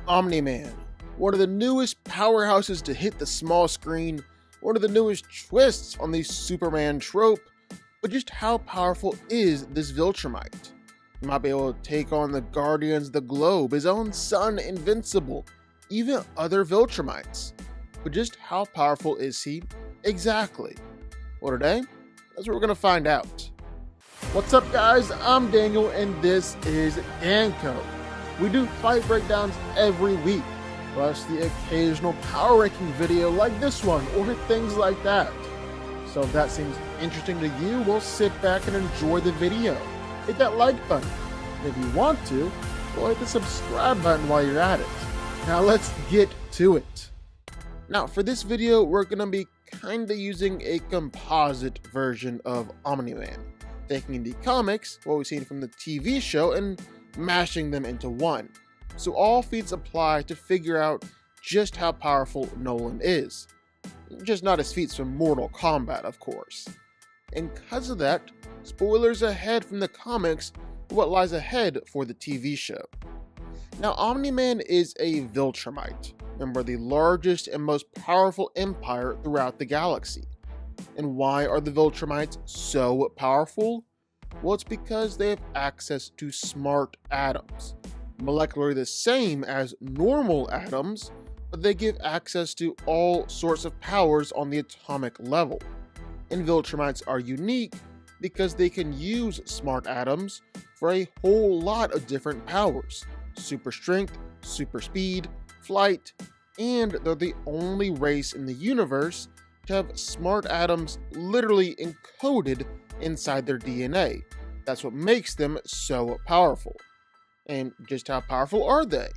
Omni-Man, one of the newest powerhouses to hit the small screen, one of the newest twists on the Superman trope, but just how powerful is this Viltrumite? He might be able to take on the Guardians of the Globe, his own son Invincible, even other Viltrumites. But just how powerful is he exactly? Well, today, that's what we're going to find out. What's up, guys? I'm Daniel, and this is DanCo. We do fight breakdowns every week, plus the occasional power ranking video like this one, or things like that. So if that seems interesting to you, well, sit back and enjoy the video. Hit that like button. And if you want to, well, hit the subscribe button while you're at it. Now let's get to it. Now for this video, we're going to be kinda using a composite version of Omni-Man, taking the comics, what we've seen from the TV show, and mashing them into one. So all feats apply to figure out just how powerful Nolan is. Just not his feats from Mortal Kombat, of course. And because of that, spoilers ahead from the comics for what lies ahead for the TV show. Now, Omni-Man is a Viltrumite, member of the largest and most powerful empire throughout the galaxy. And why are the Viltrumites so powerful? Well, it's because they have access to smart atoms, molecularly the same as normal atoms, but they give access to all sorts of powers on the atomic level. And Viltrumites are unique because they can use smart atoms for a whole lot of different powers: super strength, super speed, flight, and they're the only race in the universe to have smart atoms literally encoded inside their DNA. That's what makes them so powerful. And just how powerful are they?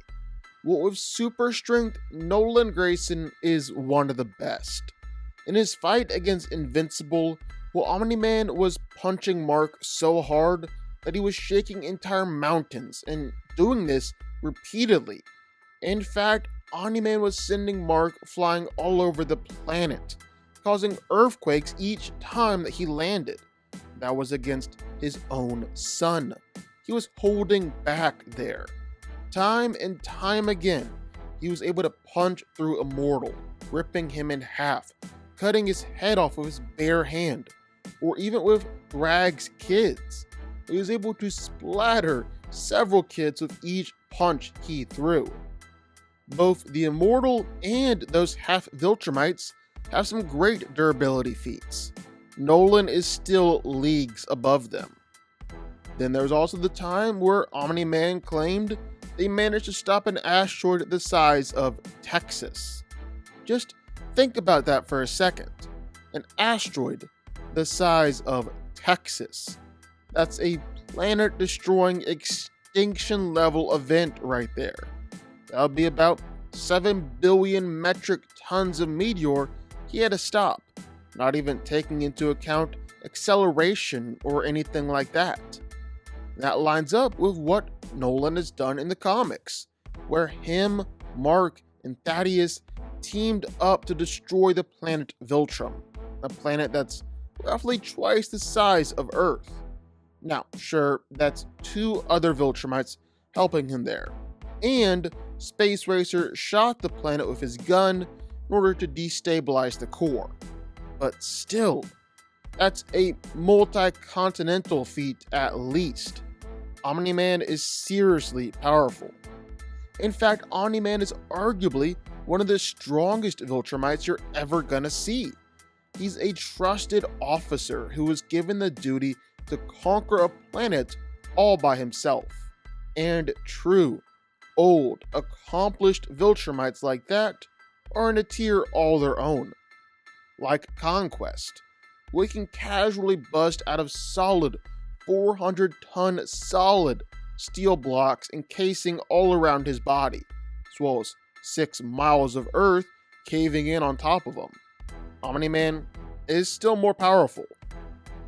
Well, with super strength, Nolan Grayson is one of the best. In his fight against Invincible, well, Omni-Man was punching Mark so hard that he was shaking entire mountains, and doing this repeatedly. In fact, Omni-Man was sending Mark flying all over the planet, causing earthquakes each time that he landed. That was against his own son. He was holding back there. Time and time again, he was able to punch through Immortal, ripping him in half, cutting his head off with his bare hand, or even with Thrag's kids. He was able to splatter several kids with each punch he threw. Both the Immortal and those half Viltrumites have some great durability feats. Nolan is still leagues above them. Then there's also the time where Omni-Man claimed they managed to stop an asteroid the size of Texas. Just think about that for a second. An asteroid the size of Texas. That's a planet-destroying extinction level event right there. That'll be about 7 billion metric tons of meteor he had to stop, not even taking into account acceleration or anything like that. That lines up with what Nolan has done in the comics, where him, Mark, and Thaddeus teamed up to destroy the planet Viltrum, a planet that's roughly twice the size of Earth. Now, sure, that's 2 other Viltrumites helping him there, and Space Racer shot the planet with his gun in order to destabilize the core. But still, that's a multi-continental feat at least. Omni-Man is seriously powerful. In fact, Omni-Man is arguably one of the strongest Viltrumites you're ever gonna see. He's a trusted officer who was given the duty to conquer a planet all by himself. And true, old, accomplished Viltrumites like that are in a tier all their own. Like Conquest, we can casually bust out of solid 400-ton solid steel blocks encasing all around his body, as well as 6 miles of earth caving in on top of him. Omni-Man is still more powerful.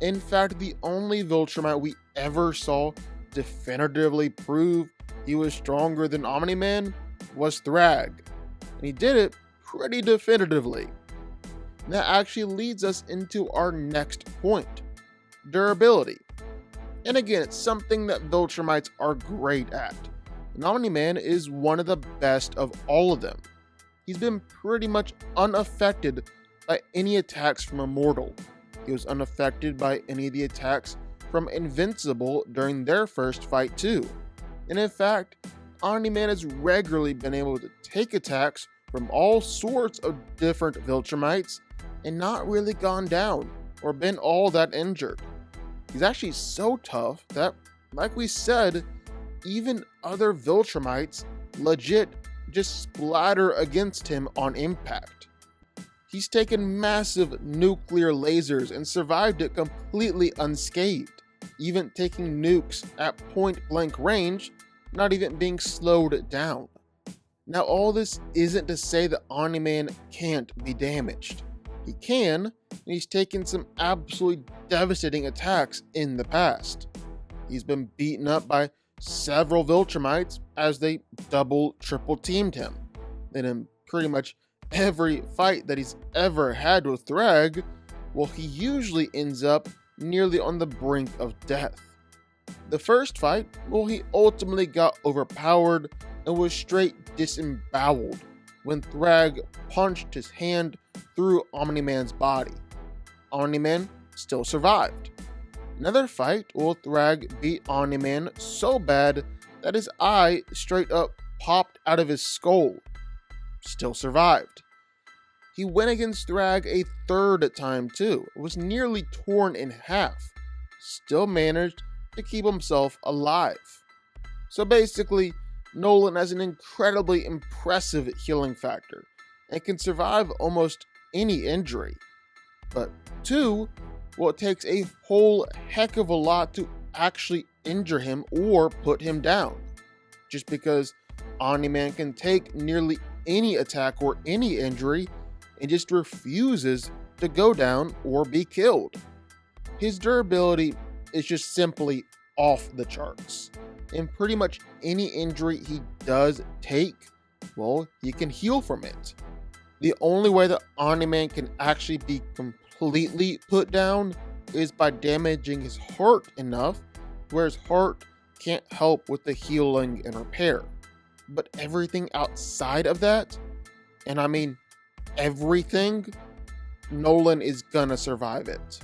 In fact, the only Viltrumite we ever saw definitively prove he was stronger than Omni-Man was Thrag, and he did it pretty definitively. And that actually leads us into our next point: durability. And again, it's something that Viltrumites are great at. and Omni-Man is one of the best of all of them. He's been pretty much unaffected by any attacks from a mortal. He was unaffected by any of the attacks from Invincible during their first fight too. And in fact, Omni-Man has regularly been able to take attacks from all sorts of different Viltrumites and not really gone down or been all that injured. He's actually so tough that, like we said, even other Viltrumites legit just splatter against him on impact. He's taken massive nuclear lasers and survived it completely unscathed, even taking nukes at point blank range, not even being slowed down. Now, all this isn't to say that Omni-Man can't be damaged. He can, and he's taken some absolutely devastating attacks in the past. He's been beaten up by several Viltrumites as they double, triple teamed him. And in pretty much every fight that he's ever had with Thrag, well, he usually ends up nearly on the brink of death. The first fight, well, he ultimately got overpowered and was straight disemboweled when Thrag punched his hand through Omni-Man's body. Omni-Man still survived. Another fight, well, Thrag beat Omni-Man so bad that his eye straight up popped out of his skull. Still survived. He went against Thrag a third time too. It was nearly torn in half. Still managed to keep himself alive. So basically, Nolan has an incredibly impressive healing factor and can survive almost any injury. But two, well, it takes a whole heck of a lot to actually injure him or put him down. Just because Omni-Man can take nearly any attack or any injury and just refuses to go down or be killed. His durability is just simply off the charts. And pretty much any injury he does take, well, he can heal from it. The only way that Omni-Man can actually be completely put down is by damaging his heart enough where his heart can't help with the healing and repair. But everything outside of that, and I mean everything, Nolan is gonna survive it.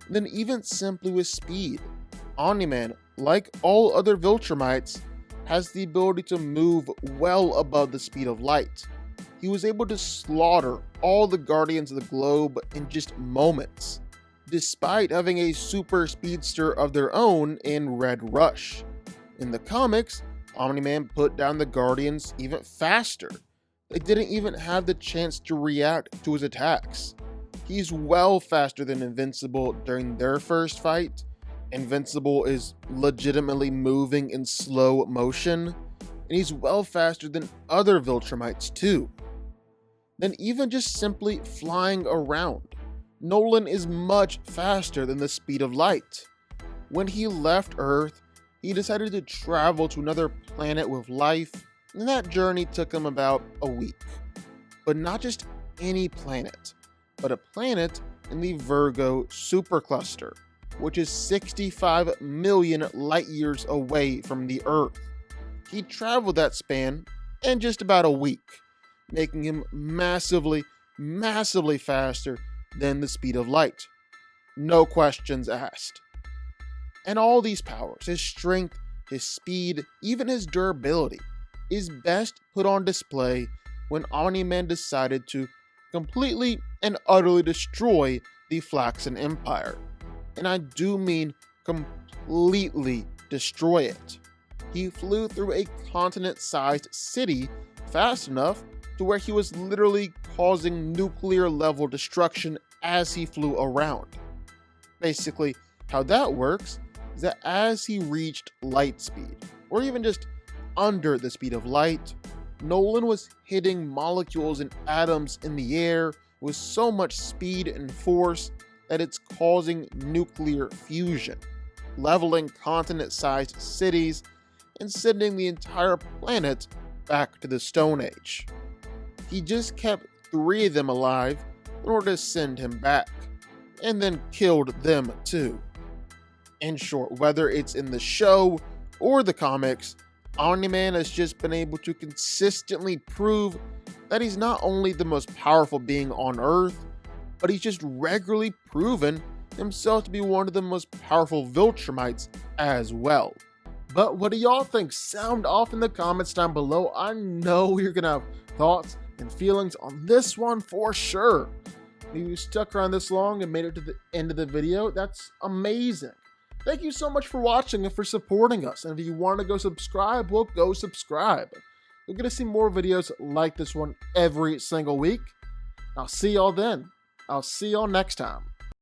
Then even simply with speed, Omni-Man, like all other Viltrumites, has the ability to move well above the speed of light. He was able to slaughter all the Guardians of the Globe in just moments, despite having a super speedster of their own in Red Rush. In the comics, Omni-Man put down the Guardians even faster. They didn't even have the chance to react to his attacks. He's well faster than Invincible during their first fight. Invincible is legitimately moving in slow motion, and he's well faster than other Viltrumites too. Then even just simply flying around, Nolan is much faster than the speed of light. When he left Earth, he decided to travel to another planet with life, and that journey took him about a week. But not just any planet, but a planet in the Virgo supercluster, which is 65 million light years away from the Earth. He traveled that span in just about a week, making him massively faster than the speed of light. No questions asked. And all these powers, his strength, his speed, even his durability, is best put on display when Omni-Man decided to completely and utterly destroy the Flaxen Empire. And I do mean completely destroy it. He flew through a continent-sized city fast enough to where he was literally causing nuclear-level destruction as he flew around. Basically, how that works is that as he reached light speed, or even just under the speed of light, Nolan was hitting molecules and atoms in the air with so much speed and force that it's causing nuclear fusion, leveling continent-sized cities and sending the entire planet back to the Stone Age. He just kept 3 of them alive in order to send him back, and then killed them too. In short, whether it's in the show or the comics, Omni-Man has just been able to consistently prove that he's not only the most powerful being on Earth, but he's just regularly proven himself to be one of the most powerful Viltrumites as well. But what do y'all think? Sound off in the comments down below. I know you're gonna have thoughts and feelings on this one for sure. If you stuck around this long and made it to the end of the video, that's amazing. Thank you so much for watching and for supporting us. And if you want to go subscribe, well, go subscribe. You're going to see more videos like this one every single week. I'll see y'all then. I'll see y'all next time.